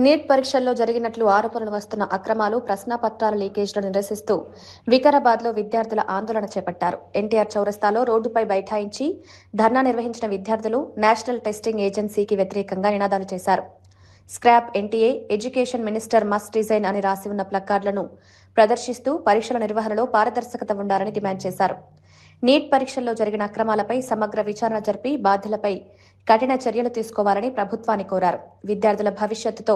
Neat పరీక్షల్లో జరిగినట్లు ఆరోపణలు వస్తున్న అక్రమాలు, ప్రశ్నాపత్రాల లీకేజ్లను నిరసిస్తూ వికారాబాద్లో విద్యార్థుల ఆందోళన చేపట్టారు. ఎన్టీఆర్ చౌరస్తాలో రోడ్డుపై బైఠాయించి ధర్నా నిర్వహించిన విద్యార్థులు నేషనల్ టెస్టింగ్ ఏజెన్సీకి వ్యతిరేకంగా నినాదాలు చేశారు. Scrap NTA, education minister must resign అని రాసి ఉన్న ప్లకార్డులను ప్రదర్శిస్తూ పరీక్షల నిర్వహణలో పారదర్శకత ఉండాలని డిమాండ్ చేశారు. నీట్ పరీక్షల్లో జరిగిన అక్రమాలపై సమగ్ర విచారణ జరిపి బాధ్యులపై కఠిన చర్యలు తీసుకోవాలని ప్రభుత్వాన్ని కోరారు. విద్యార్థుల భవిష్యత్తుతో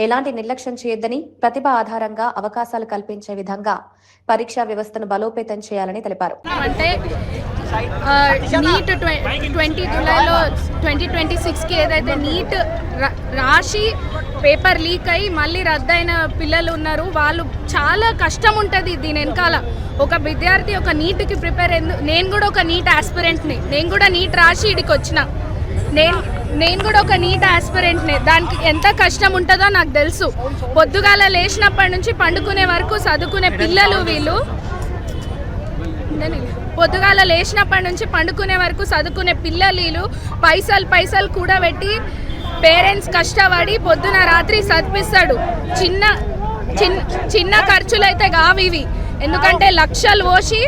ఎలాంటి నిర్లక్ష్యం చేయొద్దని, ప్రతిభ ఆధారంగా అవకాశాలు కల్పించే విధంగా పరీక్షా వ్యవస్థను బలోపేతం చేయాలని తెలిపారు. నీట్ 20 జూలైలో 2026కి ఏదైతే నీట్ రాసి పేపర్ లీక్ అయ్యి మళ్ళీ రద్దయిన పిల్లలు ఉన్నారు. వాళ్ళు చాలా కష్టం ఉంటుంది దీని వెనకాల. ఒక విద్యార్థి ఒక నీట్కి ప్రిపేర్ నేను కూడా ఒక నీట్ ఆస్పిరెంట్ని, నేను కూడా నీట్ రాసి ఇడికి వచ్చిన, నేను కూడా ఒక నీట్ ఆస్పిరెంట్ని. దానికి ఎంత కష్టం ఉంటుందో నాకు తెలుసు. పొద్దుగాల లేచినప్పటి నుంచి పండుకునే వరకు చదువుకునే పిల్లలు వీళ్ళు. పొద్దుగాల లేచినప్పటి నుంచి పండుకునే వరకు చదువుకునే పిల్లలు పైసలు కూడా పెట్టి పేరెంట్స్ కష్టపడి పొద్దున రాత్రి చదివిస్తాడు. చిన్న ఖర్చులు అయితే కావు ఇవి. ఎందుకంటే లక్షలు పోసి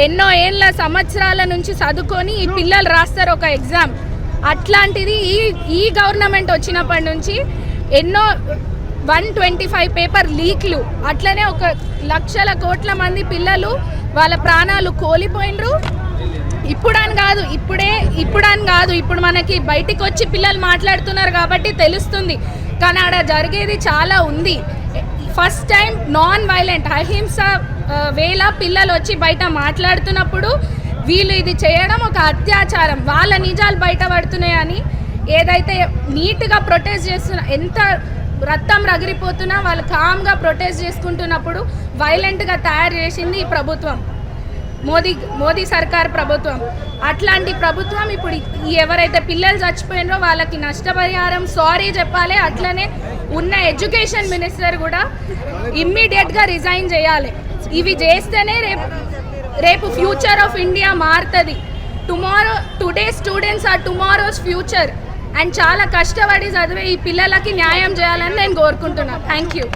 ఎన్నో ఏళ్ళ సంవత్సరాల నుంచి చదువుకొని ఈ పిల్లలు రాస్తారు ఒక ఎగ్జామ్. అట్లాంటిది ఈ గవర్నమెంట్ వచ్చినప్పటి నుంచి ఎన్నో 125 పేపర్ లీక్లు, అట్లనే ఒక లక్షల కోట్ల మంది పిల్లలు వాళ్ళ ప్రాణాలు కోల్పోయినరు. ఇప్పుడని కాదు, ఇప్పుడు మనకి బయటికి వచ్చి పిల్లలు మాట్లాడుతున్నారు కాబట్టి తెలుస్తుంది. కానీ ఆడ జరిగేది చాలా ఉంది. ఫస్ట్ టైం నాన్ వైలెంట్ అహింస వేళ పిల్లలు వచ్చి బయట మాట్లాడుతున్నప్పుడు వీళ్ళు ఇది చేయడం ఒక అత్యాచారం. వాళ్ళ నిజాలు బయటపడుతున్నాయని ఏదైతే నీట్గా ప్రొటెస్ట్ చేస్తున్నా, ఎంత రక్తం రగిరిపోతున్నా వాళ్ళు కామ్గా ప్రొటెస్ట్ చేసుకుంటున్నప్పుడు వైలెంట్గా తయారు చేసింది ఈ ప్రభుత్వం, మోదీ సర్కార్ ప్రభుత్వం. అట్లాంటి ప్రభుత్వం ఇప్పుడు ఎవరైతే పిల్లలు చచ్చిపోయినారో వాళ్ళకి నష్టపరిహారం సారీ చెప్పాలి. అట్లనే ఉన్న ఎడ్యుకేషన్ మినిస్టర్ కూడా ఇమ్మీడియట్గా రిజైన్ చేయాలి. ఇవి చేస్తేనే రేపు ఫ్యూచర్ ఆఫ్ ఇండియా మారుతుంది. Today students are tomorrow's future. And చాలా కష్టపడి చదివే ఈ పిల్లలకి న్యాయం చేయాలని నేను కోరుకుంటున్నాను. Thank you.